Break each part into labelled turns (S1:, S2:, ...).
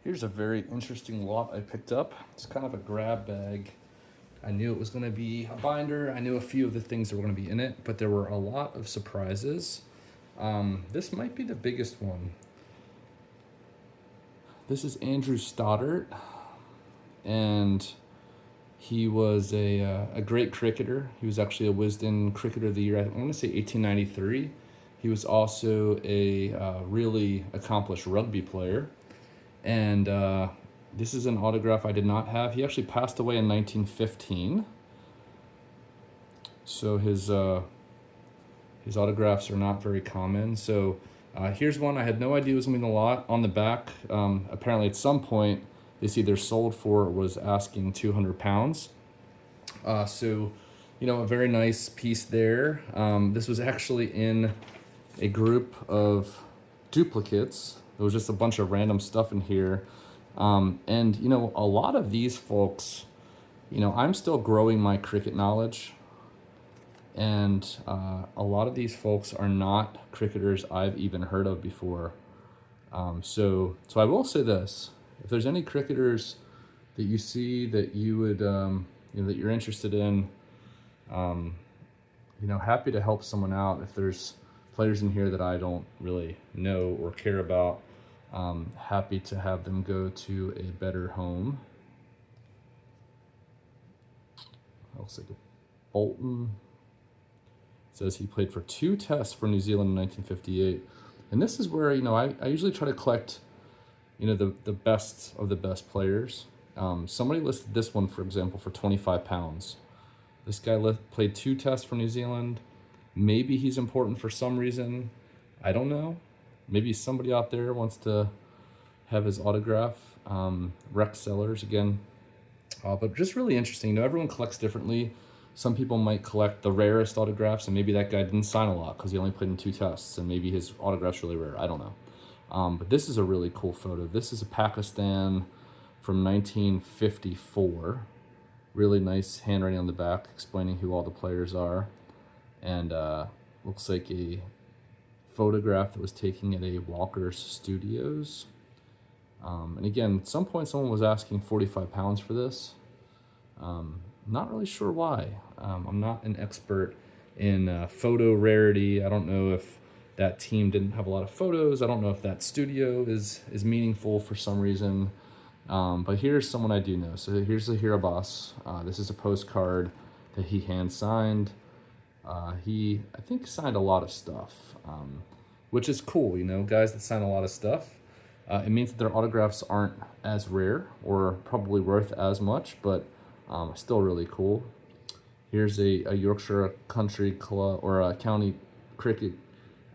S1: Here's a very interesting lot I picked up. It's kind of a grab bag. I knew it was going to be a binder. I knew a few of the things that were going to be in it, but there were a lot of surprises. This might be the biggest one. This is Andrew Stoddart, and he was a great cricketer. He was actually a Wisden Cricketer of the Year. I want to say 1893. He was also a really accomplished rugby player. And this is an autograph I did not have. He actually passed away in 1915. So his autographs are not very common. So here's one I had no idea was going to be in the lot. On the back, apparently at some point, this either sold for or was asking 200 pounds. So, a very nice piece there. This was actually in a group of duplicates. There was just a bunch of random stuff in here. And, a lot of these folks, I'm still growing my cricket knowledge. And a lot of these folks are not cricketers I've even heard of before. So I will say this: if there's any cricketers that you see that you would, that you're interested in, happy to help someone out. If there's players in here that I don't really know or care about, happy to have them go to a better home. Looks like a Bolton. It says he played for 2 tests for New Zealand in 1958. And this is where, I usually try to collect, the best of the best players. Somebody listed this one, for example, for 25 pounds. This guy played 2 tests for New Zealand. Maybe he's important for some reason. I don't know. Maybe somebody out there wants to have his autograph. Rex Sellers again. But just really interesting. Everyone collects differently. Some people might collect the rarest autographs, and maybe that guy didn't sign a lot because he only played in 2 tests, and maybe his autograph's really rare. I don't know. But this is a really cool photo. This is a Pakistan from 1954. Really nice handwriting on the back explaining who all the players are. And looks like a photograph that was taken at a Walker's Studios. And again, at some point someone was asking 45 pounds for this. Not really sure why. I'm not an expert in photo rarity. I don't know if that team didn't have a lot of photos. I don't know if that studio is meaningful for some reason. But here's someone I do know. So here's the Hirabas. This is a postcard that he hand signed. He, I think, signed a lot of stuff, which is cool. Guys that sign a lot of stuff. It means that their autographs aren't as rare or probably worth as much, but still really cool. Here's a Yorkshire country club or a county cricket.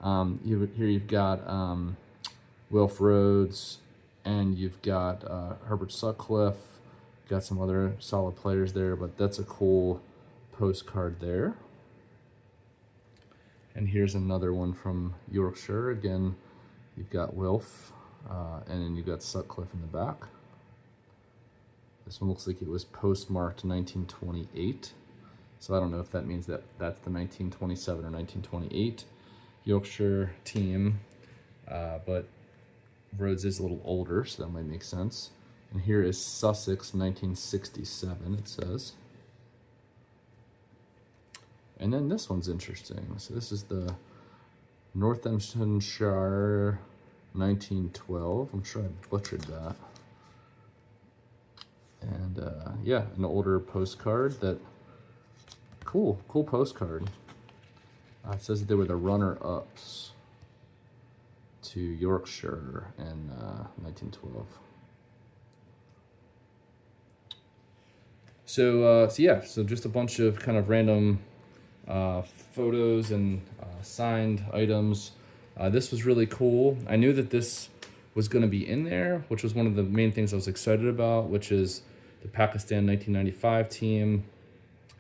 S1: Here you've got Wilf Rhodes, and you've got Herbert Sutcliffe. Got some other solid players there, but that's a cool postcard there. And here's another one from Yorkshire. Again, you've got Wilf, and then you've got Sutcliffe in the back. This one looks like it was postmarked 1928. So I don't know if that means that that's the 1927 or 1928 Yorkshire team. But Rhodes is a little older, so that might make sense. And here is Sussex 1967, it says. And then this one's interesting. So this is the Northamptonshire 1912. I'm sure I butchered that. And yeah, an older postcard that, cool postcard. It says that they were the runner-ups to Yorkshire in 1912. So just a bunch of kind of random photos and signed items. This was really cool. I knew that this was going to be in there, which was one of the main things I was excited about, which is the Pakistan 1995 team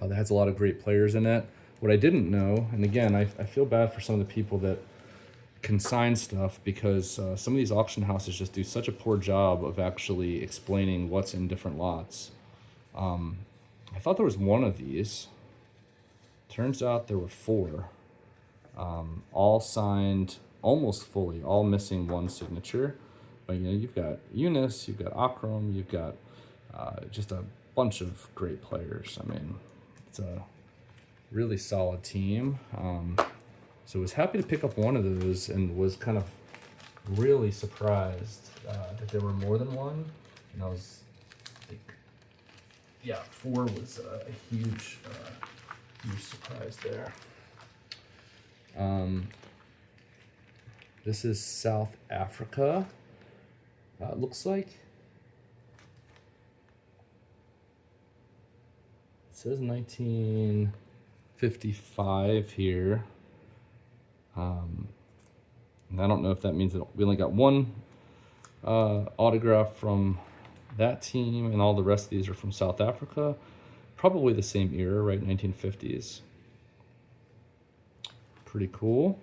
S1: that has a lot of great players in it. What I didn't know, and again, I feel bad for some of the people that consign stuff because some of these auction houses just do such a poor job of actually explaining what's in different lots. I thought there was one of these. Turns out there were 4, all signed almost fully, all missing one signature. But you know, you've got Eunice, you've got Akram, you've got just a bunch of great players. I mean, it's a really solid team. So I was happy to pick up one of those, and was kind of really surprised that there were more than one. And I was like, yeah, 4 was a huge surprise there. This is South Africa. It looks like. It says 1955 here. And I don't know if that means that we only got one autograph from that team, and all the rest of these are from South Africa. Probably the same era, right? 1950s. Pretty cool.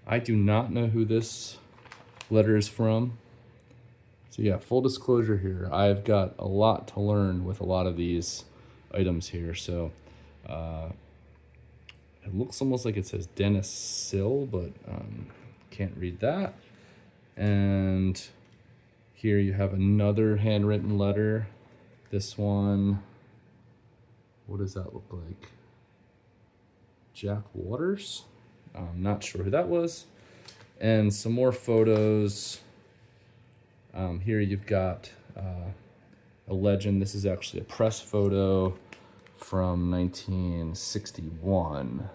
S1: I do not know who this letter is from. So yeah, full disclosure here, I've got a lot to learn with a lot of these items here. So it looks almost like it says Dennis Sill, but can't read that. And here you have another handwritten letter. This one, what does that look like? Jack Waters? I'm not sure who that was. And some more photos. Here you've got a legend. This is actually a press photo from 1961.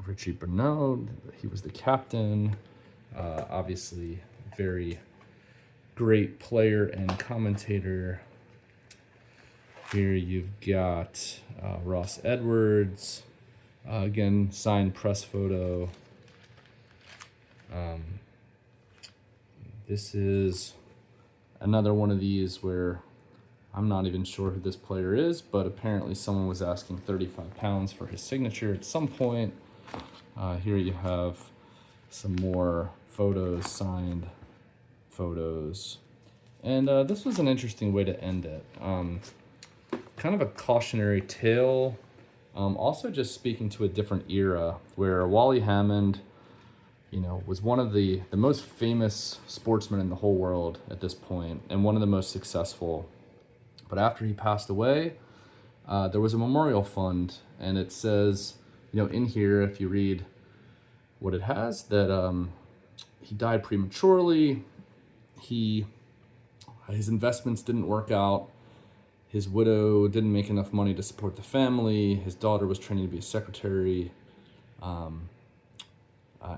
S1: Richie Bernard, he was the captain. Obviously, very great player and commentator. Here you've got Ross Edwards. Again, signed press photo. This is another one of these where I'm not even sure who this player is, but apparently someone was asking 35 pounds for his signature at some point. Here you have some more photos, signed photos. And this was an interesting way to end it. Kind of a cautionary tale. Also just speaking to a different era where Wally Hammond, you know, was one of the most famous sportsmen in the whole world at this point, and one of the most successful. But after he passed away, there was a memorial fund, and it says, you know, in here, if you read what it has, that he died prematurely. His investments didn't work out. His widow didn't make enough money to support the family. His daughter was training to be a secretary.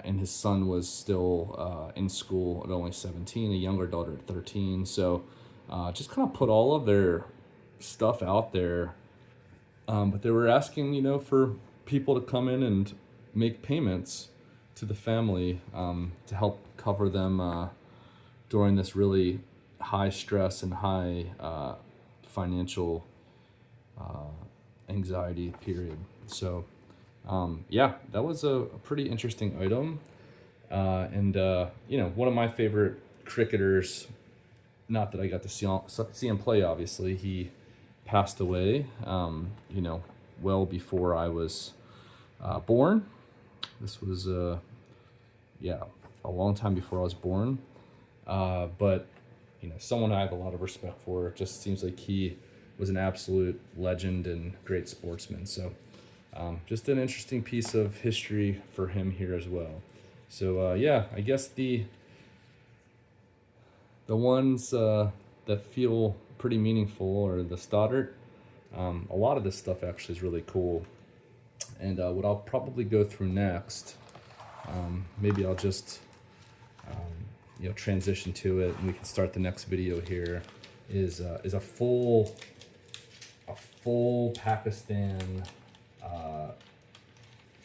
S1: And his son was still in school at only 17, a younger daughter at 13. So just kind of put all of their stuff out there. But they were asking, you know, for people to come in and make payments to the family to help cover them during this really high stress and high financial anxiety period. So yeah, that was a pretty interesting item. And you know, one of my favorite cricketers, not that I got to see him play, obviously, he passed away, you know, well before I was born. This was, yeah, a long time before I was born. But, you know, someone I have a lot of respect for. It just seems like he was an absolute legend and great sportsman. So just an interesting piece of history for him here as well. So yeah, I guess the ones that feel pretty meaningful are the Stoddart. A lot of this stuff actually is really cool. And what I'll probably go through next, maybe I'll just you know, transition to it, and we can start the next video here, is a full Pakistan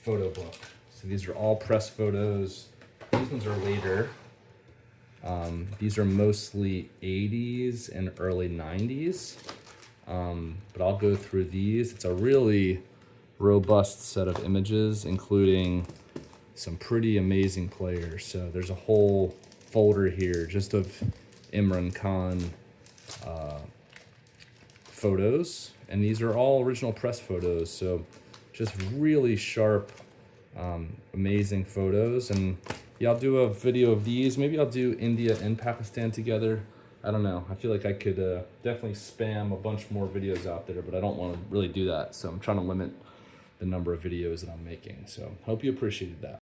S1: photo book. So these are all press photos. These ones are later. These are mostly 80s and early 90s. But I'll go through these. It's a really robust set of images, including some pretty amazing players. So there's a whole folder here just of Imran Khan photos, and these are all original press photos. So just really sharp, amazing photos. And Yeah, I'll do a video of these. Maybe I'll do India and Pakistan together. I don't know. I feel like I could definitely spam a bunch more videos out there, but I don't want to really do that. So I'm trying to limit the number of videos that I'm making. So hope you appreciated that.